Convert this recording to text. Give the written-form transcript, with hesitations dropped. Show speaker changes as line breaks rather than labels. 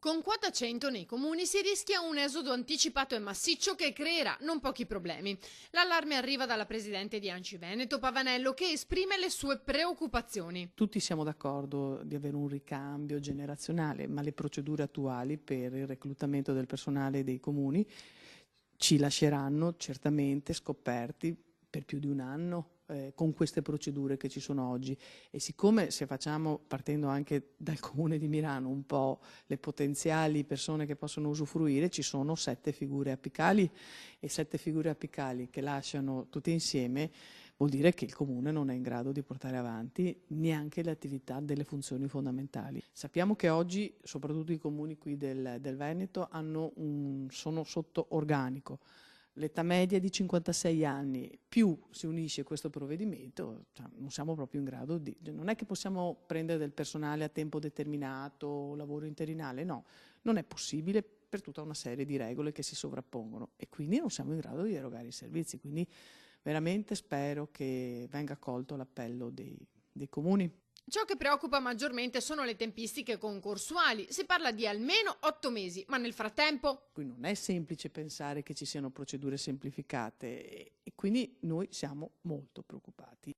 Con quota 100 nei comuni si rischia un esodo anticipato e massiccio che creerà non pochi problemi. L'allarme arriva dalla presidente di ANCI Veneto, Pavanello, che esprime le sue preoccupazioni.
Tutti siamo d'accordo di avere un ricambio generazionale, ma le procedure attuali per il reclutamento del personale dei comuni ci lasceranno certamente scoperti per più di un anno con queste procedure che ci sono oggi. E siccome, se facciamo, partendo anche dal comune di Milano, un po' le potenziali persone che possono usufruire, ci sono 7 figure apicali, e 7 figure apicali che lasciano tutte insieme vuol dire che il comune non è in grado di portare avanti neanche le attività delle funzioni fondamentali. Sappiamo che oggi, soprattutto i comuni qui del Veneto, sono sotto organico. L'età media è di 56 anni, più si unisce questo provvedimento, cioè non siamo proprio in grado non è che possiamo prendere del personale a tempo determinato, lavoro interinale, no, non è possibile per tutta una serie di regole che si sovrappongono e quindi non siamo in grado di erogare i servizi, quindi veramente spero che venga accolto l'appello dei comuni.
Ciò che preoccupa maggiormente sono le tempistiche concorsuali. Si parla di almeno 8 mesi, ma nel frattempo...
Qui non è semplice pensare che ci siano procedure semplificate e quindi noi siamo molto preoccupati.